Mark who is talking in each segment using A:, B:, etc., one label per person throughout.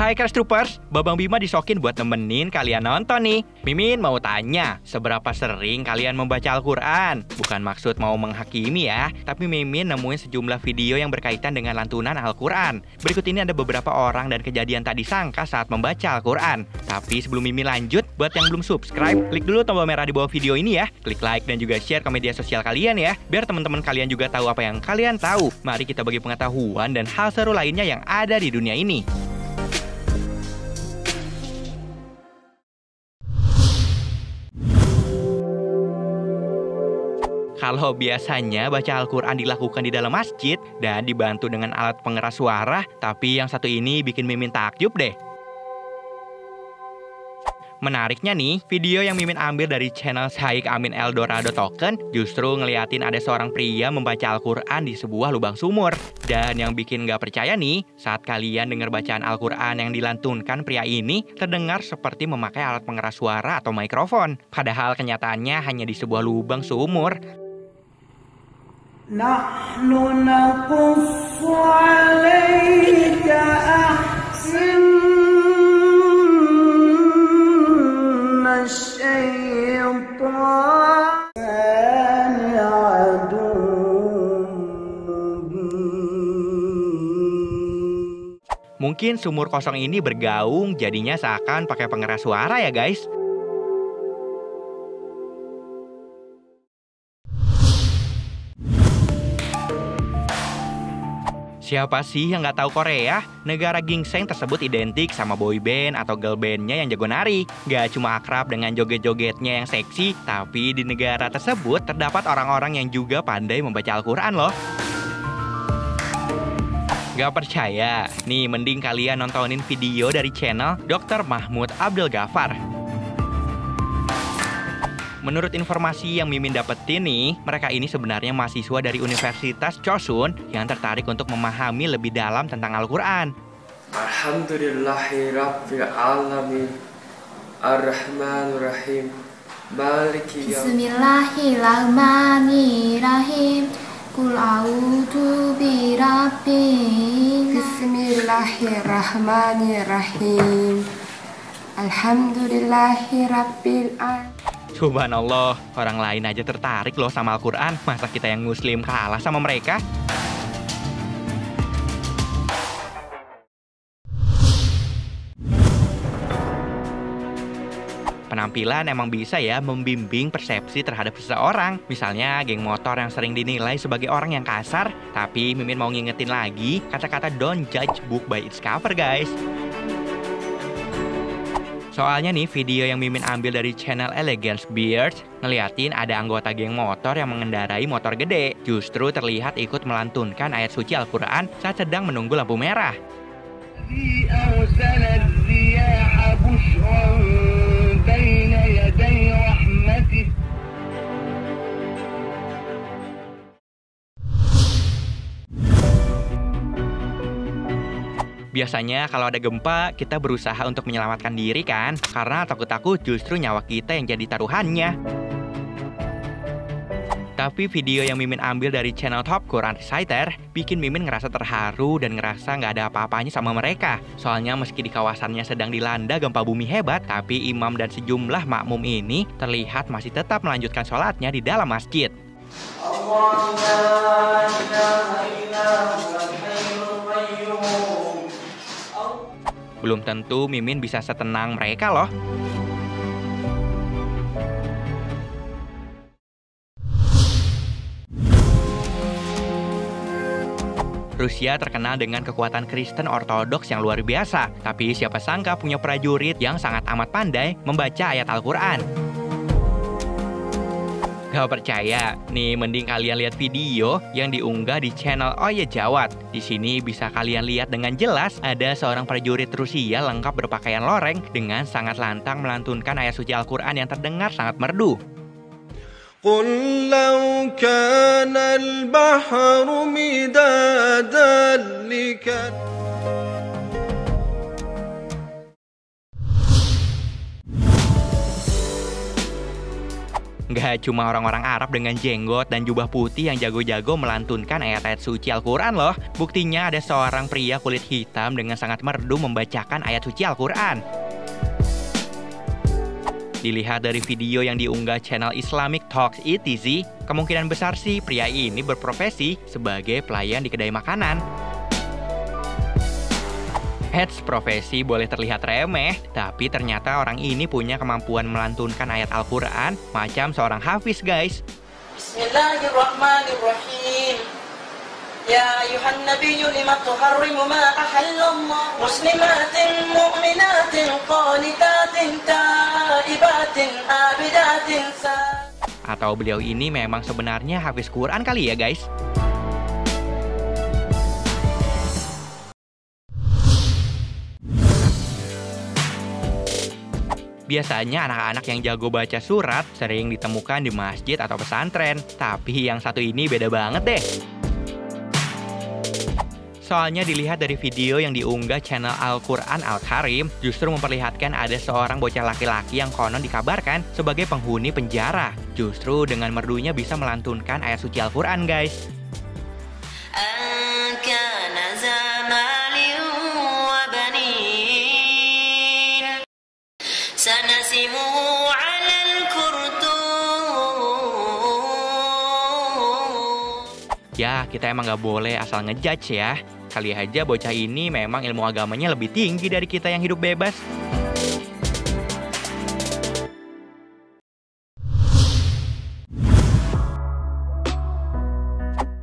A: Hai Crash Troopers, Babang Bima disokin buat nemenin kalian nonton nih. Mimin mau tanya, seberapa sering kalian membaca Al-Quran? Bukan maksud mau menghakimi ya, tapi Mimin nemuin sejumlah video yang berkaitan dengan lantunan Al-Quran. Berikut ini ada beberapa orang dan kejadian tak disangka saat membaca Al-Quran. Tapi sebelum Mimin lanjut, buat yang belum subscribe, klik dulu tombol merah di bawah video ini ya. Klik like dan juga share ke media sosial kalian ya, biar teman-teman kalian juga tahu apa yang kalian tahu. Mari kita bagi pengetahuan dan hal seru lainnya yang ada di dunia ini. Kalau biasanya baca Al-Quran dilakukan di dalam masjid dan dibantu dengan alat pengeras suara, tapi yang satu ini bikin Mimin takjub deh. Menariknya nih, video yang Mimin ambil dari channel Syekh Amin Eldorado Token justru ngeliatin ada seorang pria membaca Al-Quran di sebuah lubang sumur. Dan yang bikin gak percaya nih, saat kalian dengar bacaan Al-Quran yang dilantunkan pria ini terdengar seperti memakai alat pengeras suara atau mikrofon. Padahal kenyataannya hanya di sebuah lubang sumur.
B: نحن نقص عليك أحسن الشيطان عدو مبين.
A: Mungkin sumur kosong ini bergaung jadinya seakan pakai pengeras suara ya guys. Siapa sih yang nggak tahu Korea? Negara gingseng tersebut identik sama boyband atau girl bandnya yang jago nari. Gak cuma akrab dengan joget-jogetnya yang seksi, tapi di negara tersebut terdapat orang-orang yang juga pandai membaca Al-Quran loh. Gak percaya? Nih, mending kalian nontonin video dari channel Dr. Mahmud Abdul Ghaffar. Menurut informasi yang Mimin dapetin nih, mereka ini sebenarnya mahasiswa dari Universitas Chosun yang tertarik untuk memahami lebih dalam tentang Al-Quran.
C: Alhamdulillahirabbil alamin. Ar-Rahmanir-Rahim. Maliki
D: Bismillahirrahmanirrahim. Qul a'udzu birabbil
E: Bismillahirrahmanirrahim. Alhamdulillahirabbil alamin.
A: Subhanallah, orang lain aja tertarik loh sama Al-Quran. Masa kita yang muslim kalah sama mereka? Penampilan emang bisa ya membimbing persepsi terhadap seseorang. Misalnya geng motor yang sering dinilai sebagai orang yang kasar. Tapi Mimin mau ngingetin lagi kata-kata don't judge book by its cover guys. Soalnya nih, video yang Mimin ambil dari channel Elegance Beards ngeliatin ada anggota geng motor yang mengendarai motor gede. Justru terlihat ikut melantunkan ayat suci Al-Quran saat sedang menunggu lampu merah. Biasanya kalau ada gempa, kita berusaha untuk menyelamatkan diri kan? Karena takut-takut justru nyawa kita yang jadi taruhannya. Tapi video yang Mimin ambil dari channel Top Quran Reciter bikin Mimin ngerasa terharu dan ngerasa nggak ada apa-apanya sama mereka. Soalnya meski di kawasannya sedang dilanda gempa bumi hebat, tapi imam dan sejumlah makmum ini terlihat masih tetap melanjutkan sholatnya di dalam masjid. Belum tentu Mimin bisa setenang mereka loh. Rusia terkenal dengan kekuatan Kristen Ortodoks yang luar biasa. Tapi siapa sangka punya prajurit yang sangat amat pandai membaca ayat Al-Quran. Gak percaya? Nih, mending kalian lihat video yang diunggah di channel Oye Jawat. Di sini bisa kalian lihat dengan jelas ada seorang prajurit Rusia lengkap berpakaian loreng dengan sangat lantang melantunkan ayat suci Al-Quran yang terdengar sangat merdu.
C: قل لو كان البحر مدادا لكلمات
A: Nggak cuma orang-orang Arab dengan jenggot dan jubah putih yang jago-jago melantunkan ayat-ayat suci Al-Quran loh. Buktinya ada seorang pria kulit hitam dengan sangat merdu membacakan ayat suci Al-Quran. Dilihat dari video yang diunggah channel Islamic Talks ETZ, kemungkinan besar sih pria ini berprofesi sebagai pelayan di kedai makanan. Heads, profesi boleh terlihat remeh, tapi ternyata orang ini punya kemampuan melantunkan ayat Al-Quran macam seorang hafiz, guys.
F: Bismillahirrahmanirrahim. Ya ayuhan nabiyyu lima tuharrimu ma ahallallah. Muslimatin mu'minatin qanitatin taibatin abidatin sa.
A: Atau beliau ini memang sebenarnya hafiz Quran kali ya, guys. Biasanya anak-anak yang jago baca surat sering ditemukan di masjid atau pesantren. Tapi yang satu ini beda banget deh. Soalnya dilihat dari video yang diunggah channel Al-Quran Al-Karim, justru memperlihatkan ada seorang bocah laki-laki yang konon dikabarkan sebagai penghuni penjara. Justru dengan merdunya bisa melantunkan ayat suci Al-Quran, guys. Ya, kita emang nggak boleh asal ngejudge ya. Kali aja bocah ini memang ilmu agamanya lebih tinggi dari kita yang hidup bebas.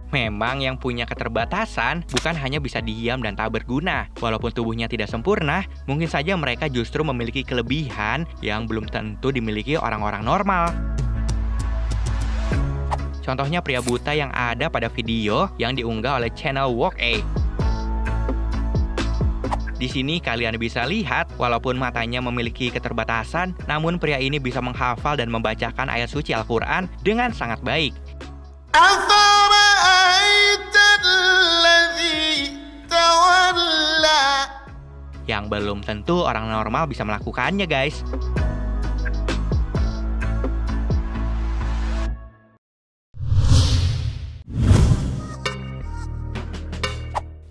A: Memang yang punya keterbatasan bukan hanya bisa diam dan tak berguna. Walaupun tubuhnya tidak sempurna, mungkin saja mereka justru memiliki kelebihan yang belum tentu dimiliki orang-orang normal. Contohnya pria buta yang ada pada video yang diunggah oleh channel Walk-A. Di sini kalian bisa lihat, walaupun matanya memiliki keterbatasan, namun pria ini bisa menghafal dan membacakan ayat suci Al-Quran dengan sangat baik. Yang belum tentu orang normal bisa melakukannya, guys.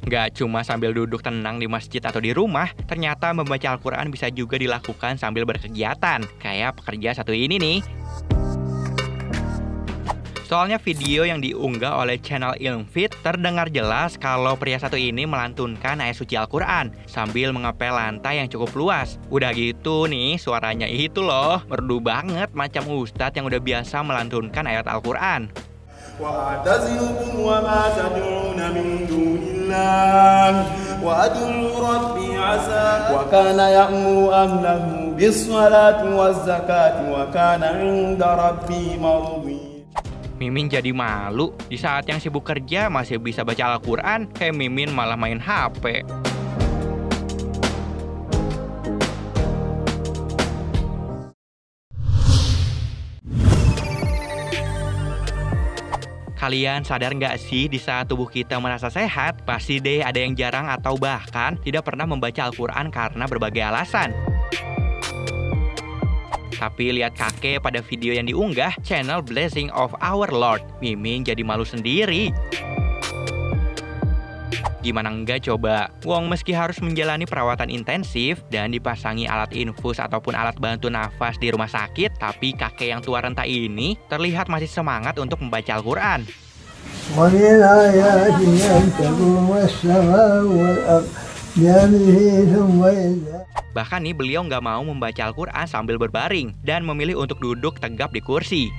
A: Nggak cuma sambil duduk tenang di masjid atau di rumah, ternyata membaca Al-Quran bisa juga dilakukan sambil berkegiatan. Kayak pekerja satu ini nih. Soalnya video yang diunggah oleh channel Ilmfit terdengar jelas kalau pria satu ini melantunkan ayat suci Al-Quran sambil mengepel lantai yang cukup luas. Udah gitu nih, suaranya itu loh, merdu banget macam ustadz yang udah biasa melantunkan ayat Al-Quran.
G: وَأَعْتَزِلُكُمْ وَمَا تَدْعُونَ مِن دُونِ اللَّهِ وَأَدْعُو رَبِّي عَسَى وَكَانَ يَأْمُرُ أَهْلَهُ بِالصَّلَاةِ وَالزَّكَاةِ وَكَانَ عِندَ رَبِّهِ مَرْضِيًّا.
A: Mimin jadi malu, di saat yang sibuk kerja masih bisa baca Al-Quran, Mimin malah main HP. Kalian sadar nggak sih, di saat tubuh kita merasa sehat, pasti deh ada yang jarang atau bahkan tidak pernah membaca Al-Quran karena berbagai alasan. Tapi lihat kakek pada video yang diunggah channel Blessing of Our Lord, Mimin jadi malu sendiri. Gimana enggak coba? Wong meski harus menjalani perawatan intensif dan dipasangi alat infus ataupun alat bantu nafas di rumah sakit, tapi kakek yang tua renta ini terlihat masih semangat untuk membaca Al-Quran. Bahkan nih beliau nggak mau membaca Al-Quran sambil berbaring dan memilih untuk duduk tegap di kursi.